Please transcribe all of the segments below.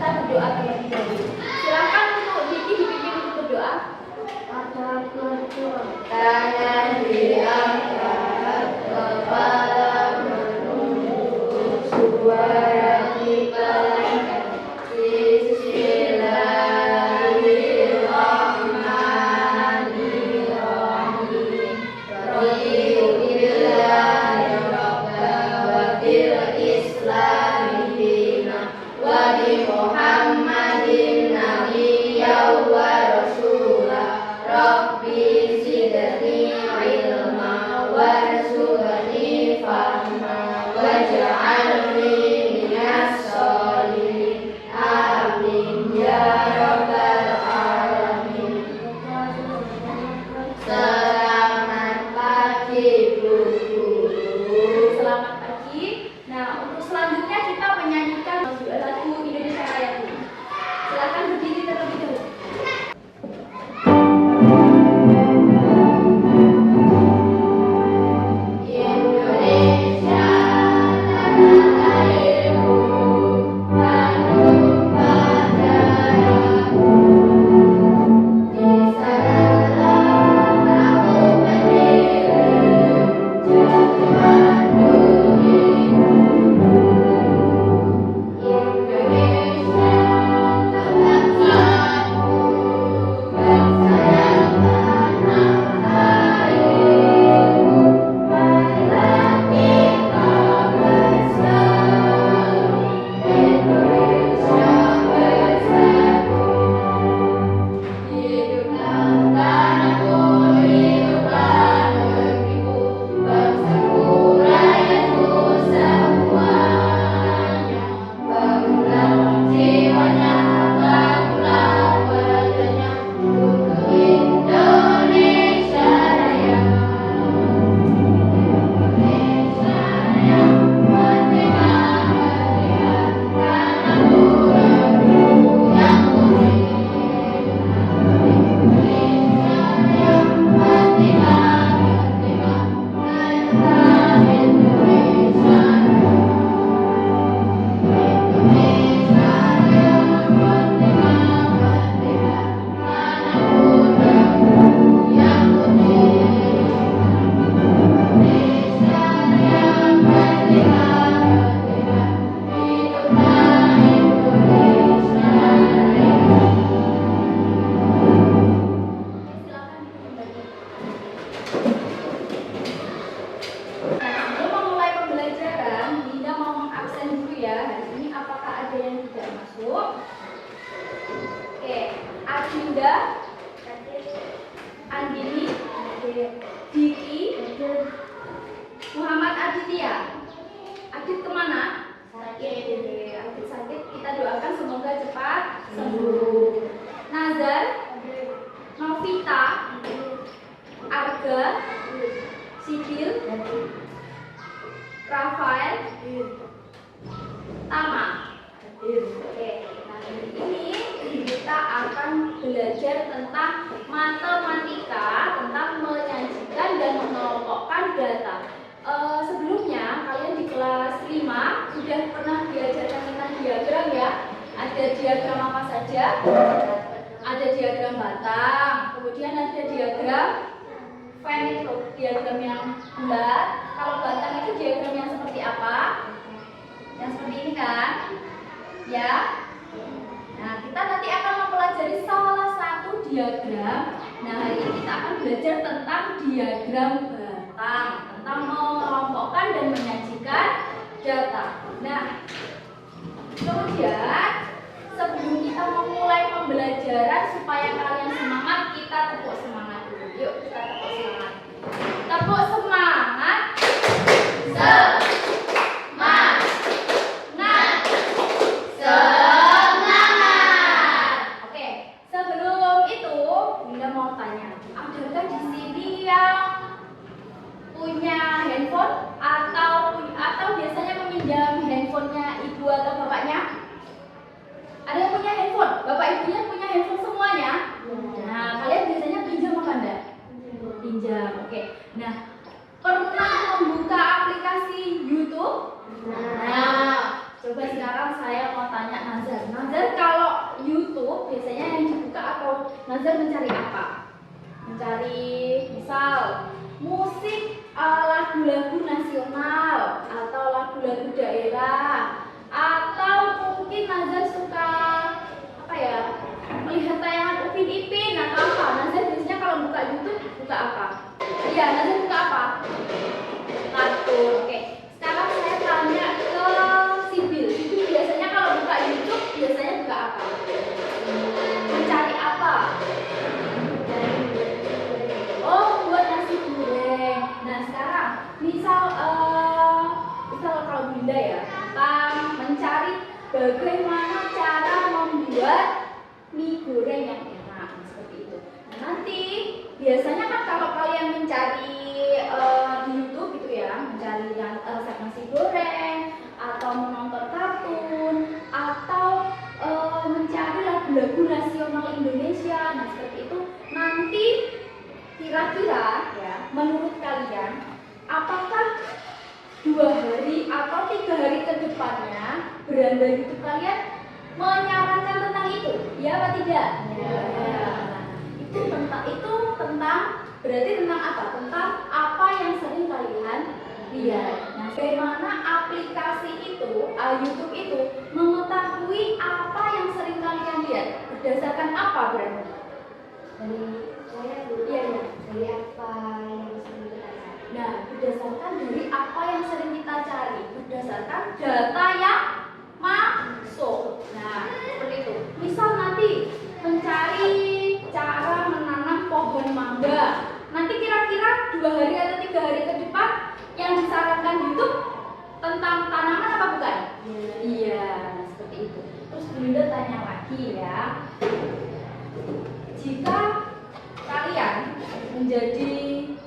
kita berdoa terlebih dahulu. Silakan untuk Diki dipimpin untuk berdoa. Ada berdoa. Tangan diangkat, kepala menunduk, suara dipelankan. Bismillahirrahmanirrahim. Raditu billahi rabban wa bil islami dinan wa bi Muhammadin nabiyyan wa rasula. Rabbi zidni ilma warzuqni fahma waj'alni minas sholihin. Amin ya rabbal alamin. Selamat pagi Bu Guru. Selamat pagi. Nah, untuk selanjutnya kita menyanyikan lagu Indonesia Raya. Silakan berdiri terlebih dahulu. Indonesia tanah airku, penuh padaku. Di sanalah aku berdiri, Tuhan diriku. Indonesia kebangsaanku, bangsa yang tanah airku. Marilah kita bersatu, Indonesia bersatu. Hiduplah tanahku, hiduplah negeriku, bangsaku, rakyatku semuanya. Bangunlah jiwanya, bangunlah badannya untuk Indonesia Raya. Indonesia Raya, merdeka, merdeka, tanahku, negeriku yang mulia. Indonesia Raya, merdeka, merdeka, marilah Indonesia Raya. Indonesia Raya, merdeka, merdeka, tanahku, negeriku yang mulia. Indonesia Raya, merdeka, merdeka, hiduplah Indonesia Raya. Silakan kembali. Nah, sebelum memulai pembelajaran, Dinda mau mengabsen dulu ya. Hari ini apakah ada yang tidak masuk? Oke, Adinda, Andini, Diki, Muhammad Aditya. Adit kemana? Sakit. Adit sakit, kita doakan semoga cepat sembuh. Nazar, Novita, Arga, Sibil, Rafael, Tama. Oke, nah ini kita akan belajar tentang matematika, tentang menyajikan dan mengelompokkan data. Sebelumnya kalian di kelas 5 sudah pernah diajarkan tentang diagram ya. Ada diagram apa saja? Ada diagram batang, kemudian ada diagram Venn itu, diagram yang bulat. Kalau batang itu diagram yang seperti apa? Yang seperti ini kan? Ya. Nah, kita nanti akan mempelajari salah satu diagram. Nah, hari ini kita akan belajar tentang diagram batang, tentang mengelompokkan dan menyajikan data. Nah, kemudian sebelum kita memulai pembelajaran supaya kalian semangat, kita tepuk semangat dulu. Yuk, kita tepuk semangat. Tepuk semangat. Semangat. Semangat. Oke, sebelum itu Bunda mau tanya, adakah di sini yang punya handphone atau biasanya meminjam handphonenya ibu atau bapaknya? Ada yang punya handphone? Bapak ibunya punya handphone semuanya? Nah, kalian biasanya pinjam apa enggak? Pinjam, oke. Nah, per Nazar mencari apa? Mencari misal musik lagu-lagu nasional atau lagu-lagu daerah, atau mungkin Nazar suka apa ya, melihat tayangan Upin Ipin atau apa. Nazar biasanya kalau buka YouTube buka apa? Iya, Nazar buka apa? Kartun. Oke, sekarang saya tanya ke Sibil. Sibil biasanya kalau buka YouTube biasanya buka apa? Mencari apa? Oh, buat nasi goreng. Nah, sekarang misal kalau Bunda ya, tentang mencari bagaimana cara membuat mie goreng yang enak seperti itu. Nah, nanti biasanya kan kalau kalian mencari di YouTube gitu ya, mencari yang resep nasi goreng atau menonton kartun atau mencari lagu-lagu nasional Indonesia, nah seperti itu. Nanti kira-kira ya, menurut kalian apakah 2 hari atau 3 hari ke depannya beranda YouTube kalian menyarankan tentang itu? Ya apa tidak? Ya. Nah, itu tentang berarti tentang apa? Tentang apa yang sering kalian lihat. Nah, bagaimana aplikasi itu, YouTube itu mengetahui apa yang sering kalian lihat? Berdasarkan apa berarti? Dari saya dulu. Iya. Dari apa yang sering kita cari. Nah, berdasarkan dari apa yang sering kita cari, berdasarkan data yang masuk. Nah, seperti itu. Misal nanti mencari cara menanam pohon mangga. Nanti kira-kira 2 hari atau 3 hari ke depan yang disarankan YouTube tentang tanaman apa bukan? Iya, nah seperti itu. Terus Bunda tanya lagi ya. Jika kalian menjadi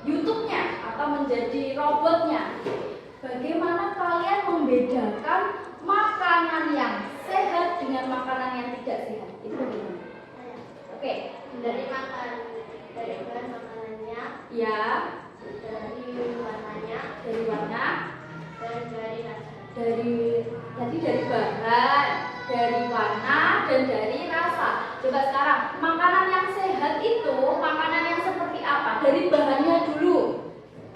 YouTube-nya atau menjadi robotnya, bagaimana kalian membedakan makanan yang sehat dengan makanan yang tidak sehat? Itu bagaimana? Oke, Dari bahan makanannya, ya, dari warnanya, dari warna, dan dari rasa. dari bahan, dari warna, dan dari rasa. Coba sekarang, makanan yang sehat itu makanan yang seperti apa? Dari bahannya dulu.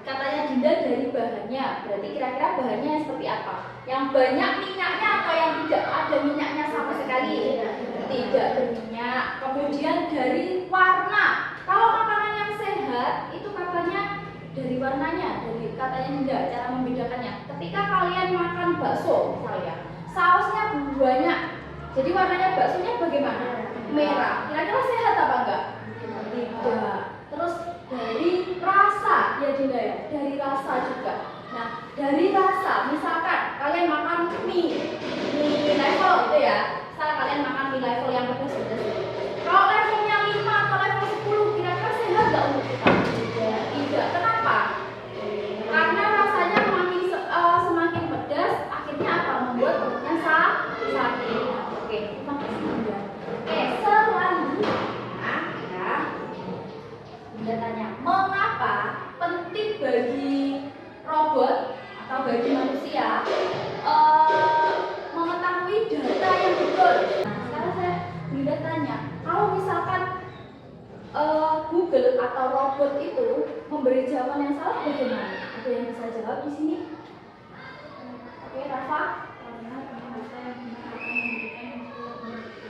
Katanya Dinda dari bahannya. Berarti kira-kira bahannya seperti apa? Yang banyak minyaknya atau yang tidak ada minyaknya sama sekali? Tidak berminyak. Kemudian dari warna. Kalau makanan yang sehat itu katanya dari warnanya, dari katanya Dinda, cara membedakannya. Ketika kalian makan bakso misalnya, sausnya banyak. Jadi warnanya baksonya bagaimana? Merah. Kira-kira sehat apa enggak? Tidak. Terus dari rasa, ya Dinda ya, dari rasa juga. Nah, dari rasa, misalkan kalian makan mie level itu ya. Misal kalian makan mie level yang pedas-pedas. Kalau levelnya 5 atau level 10, kira-kira sehat nggak untuk kita? Tidak. Kenapa? Karena rasanya semakin pedas, akhirnya apa? Membuat perutnya sakit. Oke, terima kasih Bunda. Oke, selanjutnya ya, Bunda tanya, mengapa penting bagi robot atau bagi manusia mengetahui data yang betul? Nah, sekarang saya Bunda tanya, kalau misalkan Google atau robot itu memberi jawaban yang salah bagaimana? Ada yang bisa jawab di sini? Oke, Rafa?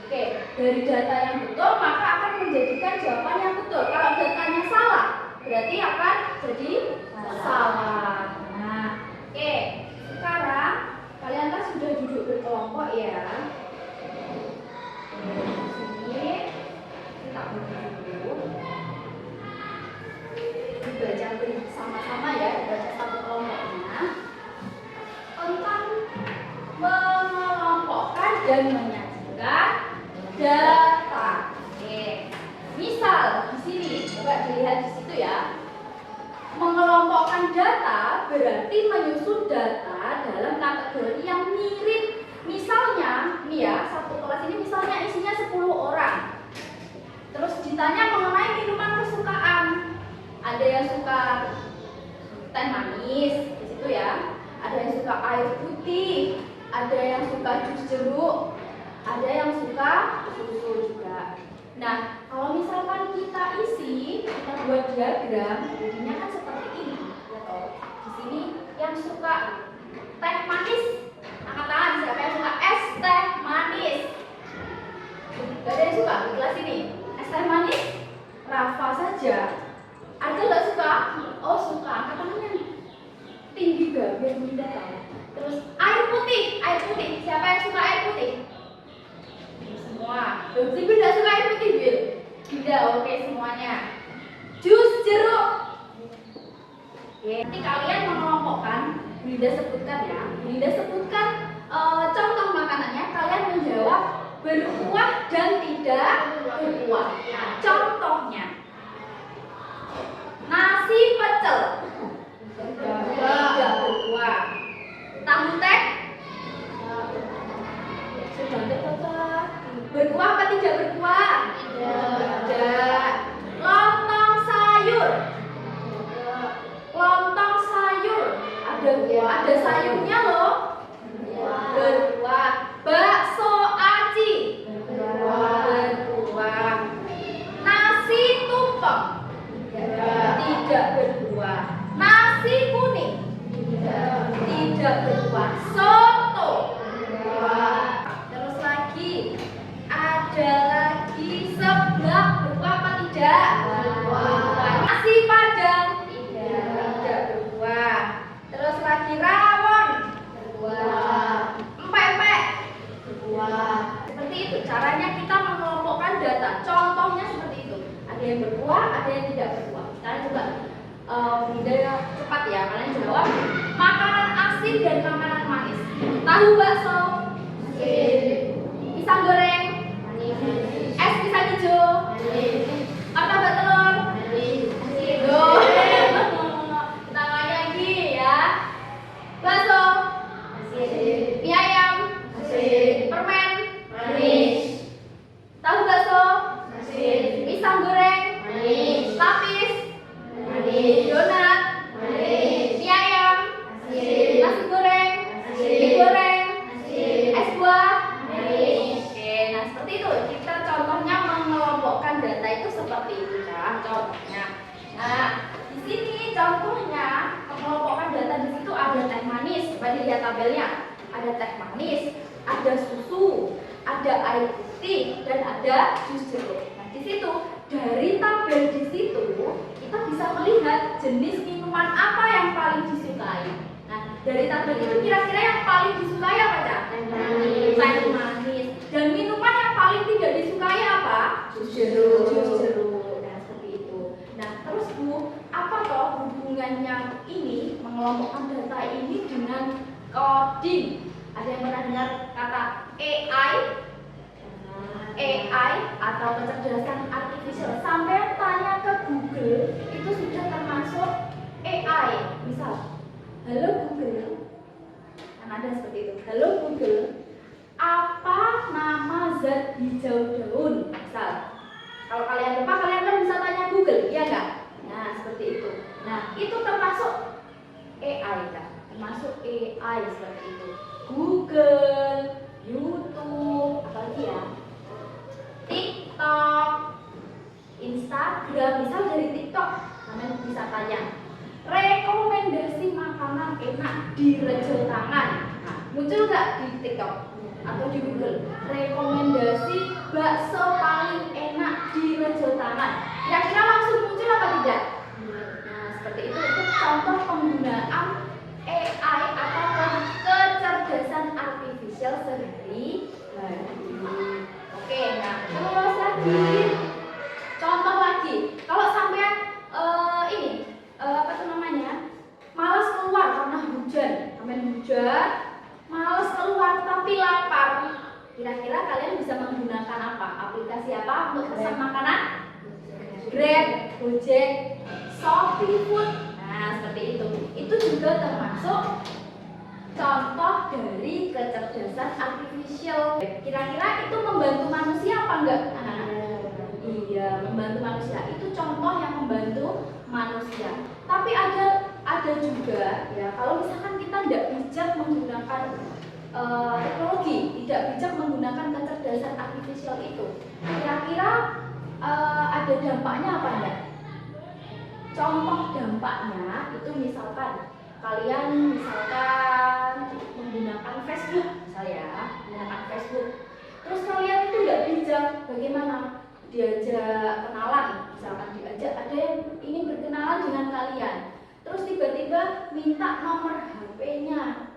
Oke, dari data yang betul maka akan menjadikan jawaban yang betul. Kalau datanya salah, berarti akan jadi salah. Nah, oke. Sekarang kalian kan sudah duduk berkelompok ya. Di sini kita dulu. Dibaca bersama-sama ya, dibaca satu kelompoknya. Tentang mengelompokkan dan menyajikan data. Oke. Misal di sini, coba dilihat di situ ya. Mengelompokkan data berarti menyusun data dalam kategori yang mirip. Misalnya, nih ya, satu kelas ini misalnya isinya 10 orang. Terus ditanya mengenai minuman kesukaan. Ada yang suka teh manis di situ ya. Ada yang suka air putih, ada yang suka jus jeruk, ada yang suka susu juga. Nah, kalau misalkan buat diagram, jadinya kan seperti ini. Ya toh. Di sini yang suka teh manis, angkat tangan. Siapa yang suka es teh manis? Gak ada yang suka di kelas ini. Es teh manis? Rafa saja. Ada nggak suka? Oh suka. Angkat tangannya tinggi gak biar Bunda tahu. Terus air putih, air putih. Siapa yang suka air putih? Semua. Loh, si Bunda suka air putih, Bil? Tidak, oke semuanya. Jus jeruk. Oke, nanti kalian mengelompokkan. Bunda sebutkan ya. Bunda sebutkan contoh makanannya. Kalian menjawab berkuah dan tidak berkuah. Nah, contohnya nasi pecel. Tidak berkuah. Tahu tek? Sudah berkuah. Berkuah apa tidak berkuah? Tidak. Lontong sayur. Lontong sayur. Ada sayurnya loh. Berkuah. Bakso aci. Berkuah. Nasi tumpeng. Tidak berkuah. Nasi kuning. Tidak berkuah. Soto. Terus lagi ada lagi seblak. Berkuah apa tidak? Berkuah. Nasi padang. Tidak berkuah. Terus lagi rawon. Berkuah. Empek-empek. Berkuah. Seperti itu caranya kita mengelompokkan data. Contohnya seperti itu. Ada yang berkuah, ada yang tidak berkuah. Kalian coba tidak cepat ya. Kalian jawab makanan asin dan makanan manis. Tahu bakso. Pisang goreng. Es pisang hijau. Martabak telur. Loh. Tambah lagi ya. Bakso. Mie ayam. Permen. Tahu bakso. Pisang goreng. Lapis. Donat. Mie ayam. Nasi goreng. Mie goreng. Es buah. Oke, nah seperti itu. Kita contohnya mengelompokkan data itu seperti itu ya, contohnya. Nah, di sini contohnya mengelompokkan data di situ ada teh manis. Coba dilihat tabelnya. Ada teh manis, ada susu, ada air putih, dan ada jus jeruk. Nah, di situ dari tabel di situ kita bisa melihat jenis minuman apa yang paling disukai. Nah, dari tabel itu kira-kira yang paling disukai apa, Cak? Teh manis. Dan minuman yang paling tidak disukai apa? Jus jeruk. Nah, seperti itu. Nah, terus Bu, apa toh hubungannya ini mengelompokkan data ini dengan coding? Ada yang pernah dengar kata AI? AI atau kecerdasan artificial. Sampai tanya ke Google, itu sudah termasuk AI. Misal, halo Google, kan ada seperti itu. Halo Google, apa nama zat hijau daun? Misal, kalau kalian lupa, kalian kan bisa tanya Google, iya nggak? Nah, seperti itu. Nah, itu termasuk AI kan? Termasuk AI seperti itu. Google, YouTube, apalagi ya? TikTok, Instagram. Misal dari TikTok, kalian bisa tanya rekomendasi makanan enak di Rejo Tangan. Nah, muncul nggak di TikTok atau di Google rekomendasi bakso paling enak di Rejo Tangan? Kira-kira langsung muncul apa tidak? Nah, seperti itu contoh penggunaan AI atau kecerdasan artificial sehari-hari. Oke, nah terus lagi contoh lagi. Kalau sampean apa tuh namanya? Malas keluar karena hujan. Sampean hujan, malas keluar tapi lapar. Kira-kira kalian bisa menggunakan apa? Aplikasi apa untuk pesan makanan? Grab, Gojek, Shopee Food. Nah, seperti itu. Itu juga termasuk contoh dari kecerdasan artificial. Kira-kira itu membantu manusia apa enggak? Iya, membantu manusia. Itu contoh yang membantu manusia. Tapi ada juga ya, kalau misalkan kita tidak bijak menggunakan teknologi, tidak bijak menggunakan kecerdasan artificial itu, kira-kira ada dampaknya apa enggak? contoh dampaknya itu misalkan kalian menggunakan Facebook, menggunakan Facebook. Terus kalian itu nggak bijak, bagaimana? Diajak kenalan, misalkan ada yang ingin berkenalan dengan kalian. Terus tiba-tiba minta nomor HP-nya.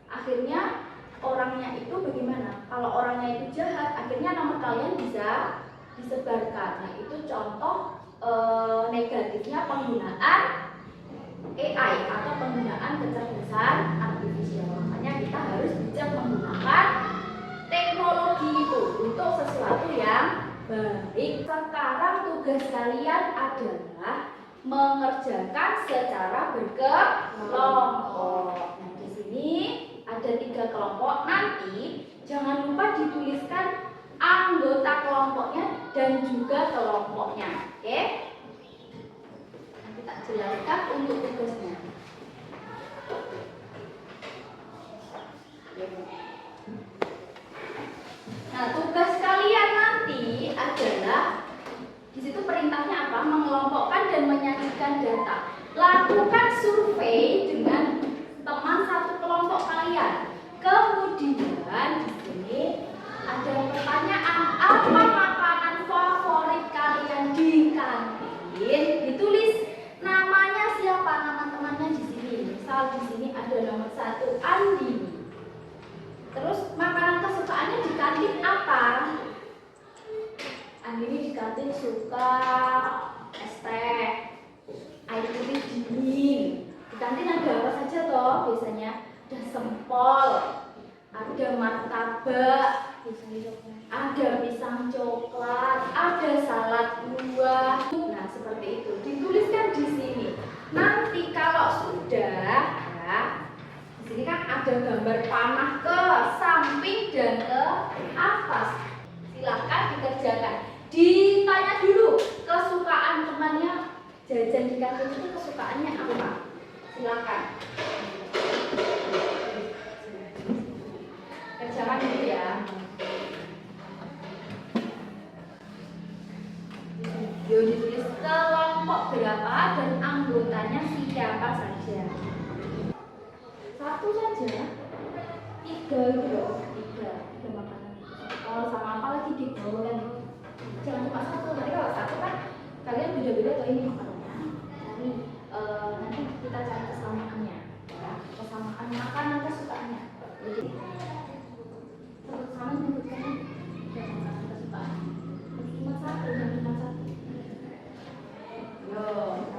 Akhirnya orangnya itu bagaimana? Kalau orangnya itu jahat, akhirnya nomor kalian bisa disebarkan. Nah, itu contoh negatifnya penggunaan AI atau penggunaan kecerdasan artifisial. Makanya kita harus bijak menggunakan teknologi itu untuk sesuatu yang baik. Sekarang tugas kalian adalah mengerjakan secara berkelompok. Nah, di sini ada 3 kelompok. Nanti jangan lupa dituliskan anggota kelompoknya dan juga kelompoknya. Oke? Nanti tak jelaskan untuk tugasnya. Nah, tugas kalian nanti adalah di situ perintahnya apa? Mengelompokkan dan menyajikan data. Lakukan survei dengan teman satu kelompok kalian. Kemudian di sini ada pertanyaan, apa makanan favorit kalian di kantin? Ditulis namanya siapa, nama temannya di sini. Misal di sini ada nomor 1 Andini. Terus makanan kesukaannya di kantin apa? Andini di kantin suka es teh, air putih dingin. Di kantin ada apa saja toh? Biasanya ada sempol, ada martabak, ada pisang coklat, ada salad buah. Nah, seperti itu. Dituliskan di sini. Nanti kalau sudah, ya, di sini kan ada gambar panah ke samping dan ke atas. Silahkan dikerjakan. Ditanya dulu kesukaan temannya jajan di kantin itu kesukaannya apa? Silakan. Kerjakan dulu ya. Yuk ditulis kelompok berapa dan anggotanya siapa saja. 1 saja. 3 itu loh. 3 makanan. Oh, sama apa lagi dik? Kan? Jangan cuma 1. Nanti kalau 1 kan kalian beda-beda tuh ini makanannya. Nanti kita cari kesamaannya. Ya, kesamaan makanan kesukaannya. Jadi sama menyebutkan makanan kesukaan. Cuma 1, dan cuma 1. Yo,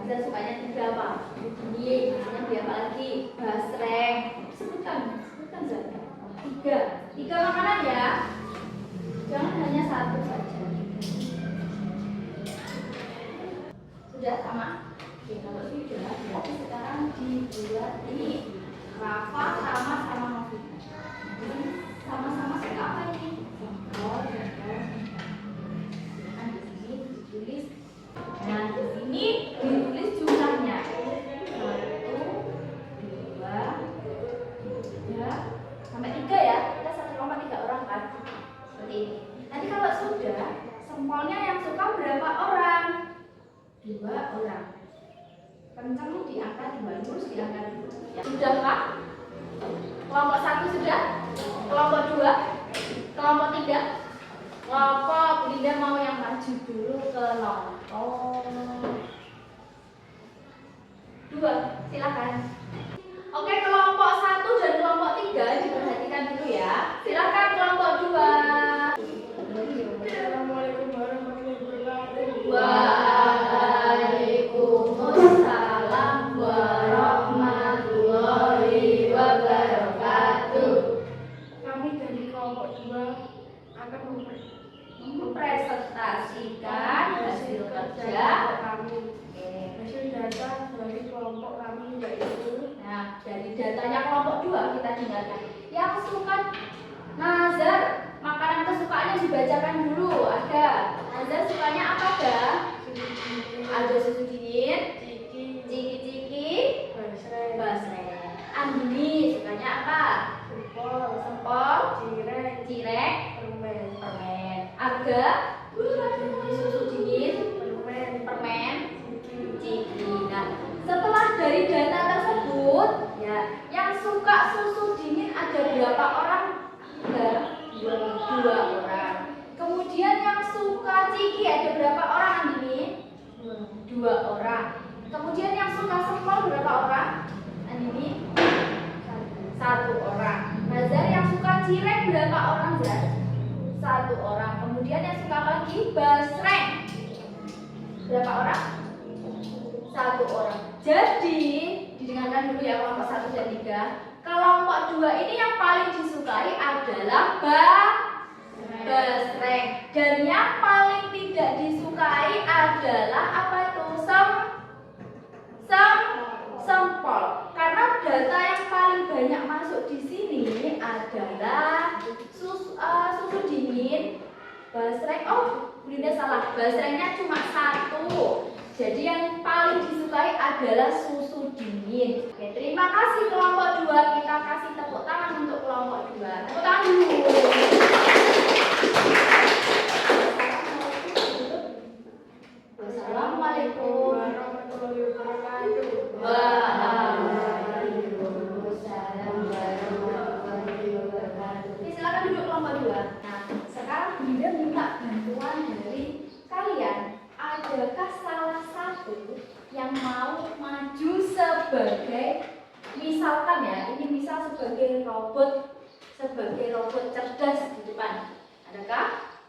Anda sukanya 3 apa? Ini, misalnya beli apa lagi? Basreng. Sebutkan saja. 3 makanan ya. Jangan hanya 1 saja. Sudah sama? Oke, kalau sudah, berarti sekarang dibuat ini. Rafa sama-sama Novita. Sama-sama suka apa ini? Sempol, Silakan di sini ditulis. Nah, di sini ditulis jumlahnya. 1, 2, 3, sampai 3 ya. Kita 1 kelompok 3 orang kan? Seperti ini. Nanti kalau sudah, sempolnya yang suka berapa orang? 2 orang. Kencang di angka 2, lurus di angka 2. Ya. Sudah Kak? Kelompok 1 sudah? Kelompok 2? Kelompok 3? Kelompok Linda mau yang maju dulu ke kelompok 2. Silakan. Oke, kelompok 1 dan kelompok 3 diperhatikan dulu ya. Silakan kelompok 2. Assalamualaikum warahmatullahi wabarakatuh. Waalaikumsalam warahmatullahi wabarakatuh. Kami dari kelompok 2 akan mempresentasikan hasil kerja kami. Hasil data dari kelompok kami yaitu. Nah, dari datanya kelompok 2 kita dengarkan. Yang suka Nazar, makanan kesukaannya dibacakan dulu. Ada Nazar sukanya apa ada? Ada susu dingin, ciki-ciki, basreng. Andini sukanya apa? Sempol, cirek, permen. Aga, susu dingin, permen, ciki. dari data tersebut, ya, yang suka susu dingin ada berapa orang? Dua orang. Kemudian yang suka ciki ada berapa orang Andini? 2 orang. Kemudian yang suka sempol berapa orang? Andini? 1 orang. Nazar yang suka cireng berapa orang, Zar? 1 orang. Kemudian yang suka apa lagi? Basreng. Berapa orang? 1 orang. Jadi, didengarkan dulu ya kelompok 1 dan 3. Kelompok 2 ini yang paling disukai adalah basreng. Dan yang paling tidak disukai adalah apa itu? Sempol. Karena data yang paling banyak masuk di sini adalah susu dingin, basreng. Oh, Bunda salah. Basrengnya cuma 1. Jadi yang paling disukai adalah susu dingin. Oke, terima kasih kelompok 2. Kita kasih tepuk tangan untuk kelompok 2. Tepuk tangan dulu. Assalamualaikum warahmatullahi wabarakatuh. Waalaikumsalam warahmatullahi wabarakatuh. Oke, silakan duduk kelompok 2. Nah, sekarang Bunda minta bantuan dari kalian. Adakah salah satu yang mau maju sebagai, misalkan ya, ini misal sebagai robot cerdas di depan? Adakah?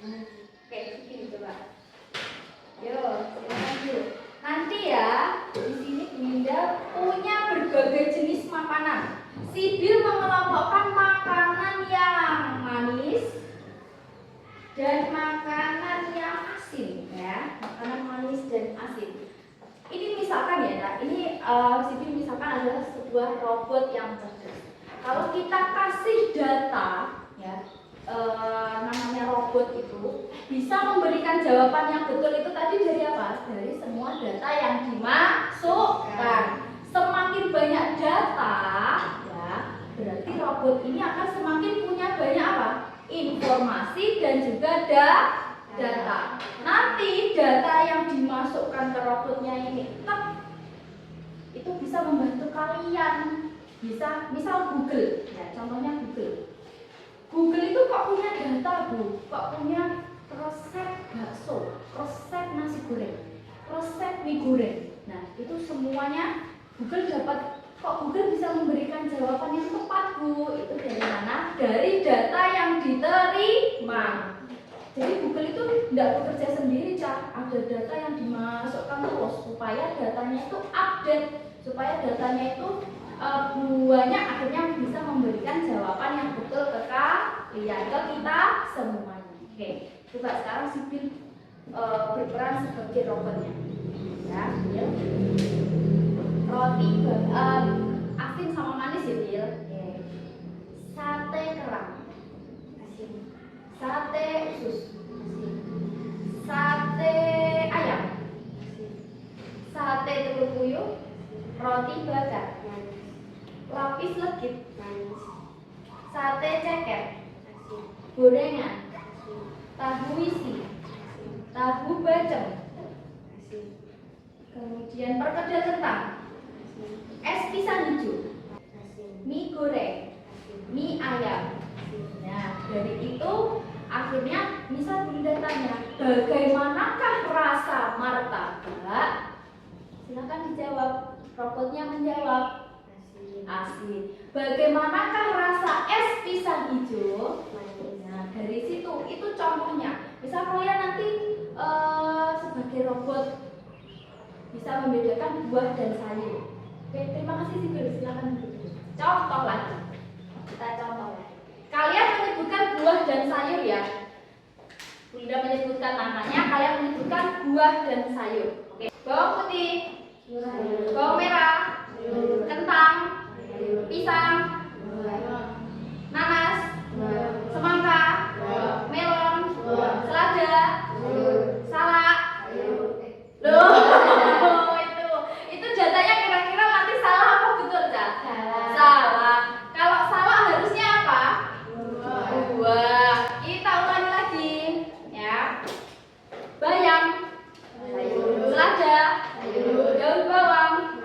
Oke, begini coba. Yo, silakan dulu. Nanti ya, di sini Bunda punya berbagai jenis makanan. Sibil mengelompokkan makanan yang manis dan makanan yang asin, ya, makanan manis dan asin. Ini misalkan ya, nah, ini Sibil misalkan adalah sebuah robot yang cerdas. Kalau kita kasih data, ya, namanya robot itu bisa memberikan jawaban yang betul itu tadi dari apa? Dari semua data yang dimasukkan. Semakin banyak data, ya, berarti robot ini akan semakin punya banyak apa? Informasi dan juga data. Nanti data yang dimasukkan ke robotnya ini itu bisa membantu kalian. Bisa, misal Google, ya, contohnya Google. Google itu kok punya data, Bu? Kok punya resep bakso, resep nasi goreng, resep mie goreng. Nah, itu semuanya Google dapat. Kok Google bisa memberikan jawaban yang tepat, Bu? Itu dari mana? Dari data yang diterima. Jadi Google itu tidak bekerja sendiri, Cak. Ada data yang dimasukkan terus supaya datanya itu update, supaya datanya itu banyak, akhirnya bisa memberikan jawaban yang betul ke kalian, ke kita semuanya. Oke, coba sekarang Sibil berperan sebagai robotnya. Ya, Bil. Roti asin sama manis ya, Bil. Sate kerang, asin. Sate usus, asin. Sate ayam, asin. Sate telur puyuh, roti bakar, lapis legit, sate ceker, gorengan, tahu isi, tahu bacem, kemudian perkedel kentang, es pisang hijau, mie goreng, mie ayam. Nah, dari itu akhirnya misal Bunda tanya, bagaimanakah rasa martabak? Silakan dijawab. Robotnya menjawab, asin. Bagaimanakah rasa es pisang hijau? Nah, dari situ itu contohnya. Misal kalian nanti sebagai robot bisa membedakan buah dan sayur. Oke, terima kasih Sibil. Silakan contoh lagi. Kita contoh lagi. Kalian menyebutkan buah dan sayur ya. Bunda menyebutkan namanya, kalian menyebutkan buah dan sayur. Oke. Bawang putih, bawang merah, kentang, pisang, nanas, semangka, melon, selada, salak. Loh, itu datanya kira-kira nanti salah apa betul, Cak? Salah. Kalau salah harusnya apa? Buah. Kita ulangi lagi, ya. Bayam, selada, daun bawang,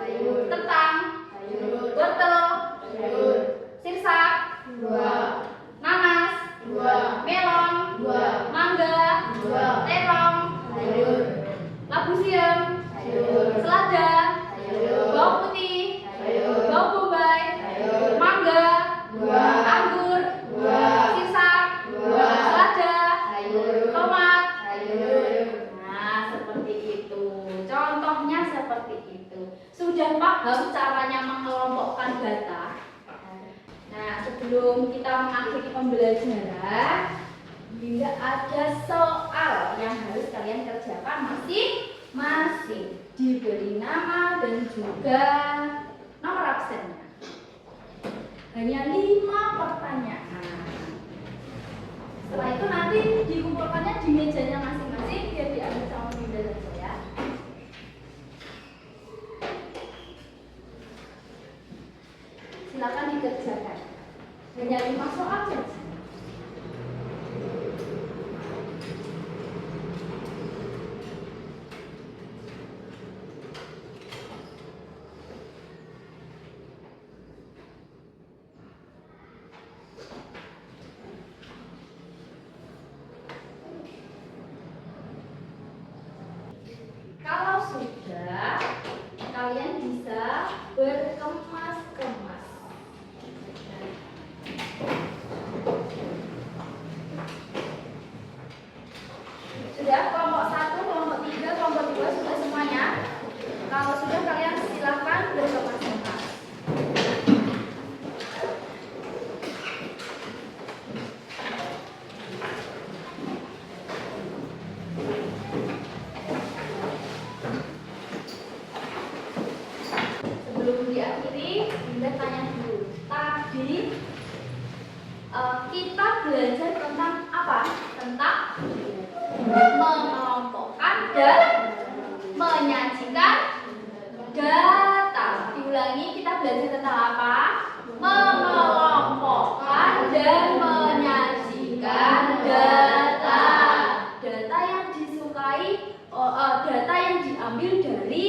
sudah paham caranya mengelompokkan data. Nah, sebelum kita mengakhiri pembelajaran, Dinda ada soal yang harus kalian kerjakan masing-masing. Diberi nama dan juga nomor absennya. Hanya 5 pertanyaan. Setelah itu nanti dikumpulkannya di mejanya masing-masing biar diambil sama Dinda saja ya. Silakan dikerjakan. Hanya 5 soal saja. Kalau sudah, kalian bisa berkemas-kemas. Sudah kelompok 1, kelompok 3, kelompok 2 sudah semuanya? Kalau sudah, kalian silakan berkemas-kemas. Sebelum diakhiri, Dinda tanya dulu. Tadi kita belajar tentang apa? Tentang mengelompokkan dan menyajikan data. Diulangi, kita belajar tentang apa? Mengelompokkan dan menyajikan data. Data yang disukai, data yang diambil dari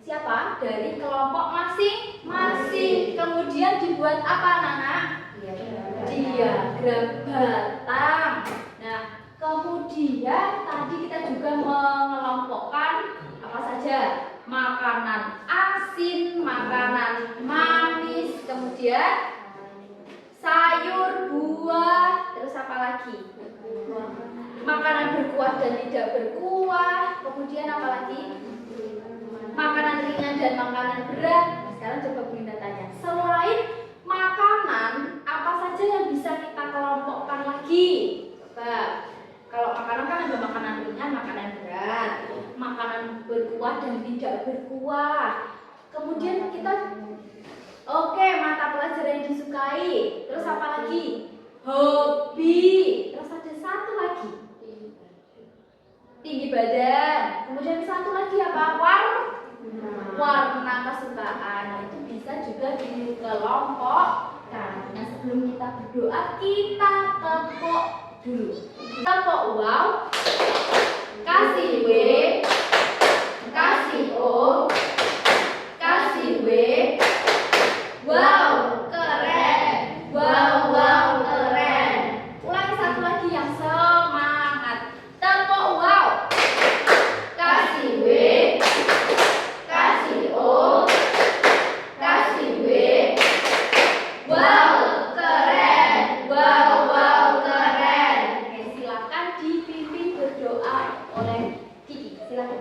siapa? Dari kelompok masing-masing. Kemudian dibuat apa, Nana? Diagram batang. Nah, kemudian tadi kita juga mengelompokkan apa saja? Makanan asin, makanan manis, kemudian sayur, buah, terus apa lagi? Makanan berkuah dan tidak berkuah. Kemudian apa lagi? Makanan ringan dan makanan berat. Nah, sekarang coba Bunda tanya, selain makanan, apa saja yang bisa kita kelompokkan lagi? Coba. Kalau makanan kan ada makanan ringan, makanan berat, makanan berkuah dan tidak berkuah. Kemudian kita, oke, mata pelajaran yang disukai. Terus apa lagi? Hobi. Terus ada satu lagi, tinggi badan. Kemudian satu lagi apa? Warna kesukaan. Nah, itu bisa juga dikelompokkan. Nah, sebelum kita berdoa, kita tepuk dulu. Tepuk wow, kasih W, kasih O, kasih W. Wow, keren. Wow, wow, keren. Ulangi satu lagi yang semangat. Tepuk wow, kasih W, kasih O, kasih W. Wow, keren. Wow, wow, keren. Oke, silakan dipimpin berdoa oleh Kiki. Silakan.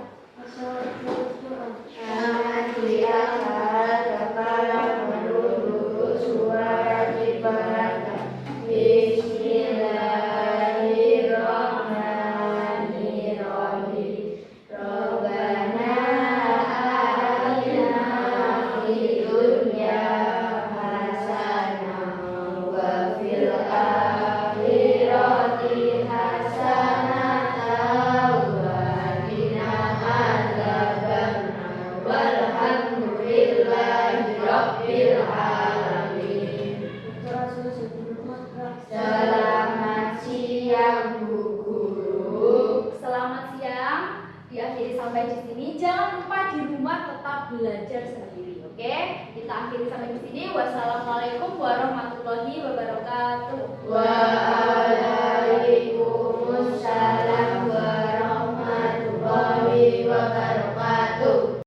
Selamat siang Bu Guru. Selamat siang. Diakhiri sampai di sini. Jangan lupa di rumah tetap belajar sendiri, oke? Kita akhiri sampai di sini. Wassalamualaikum warahmatullahi wabarakatuh.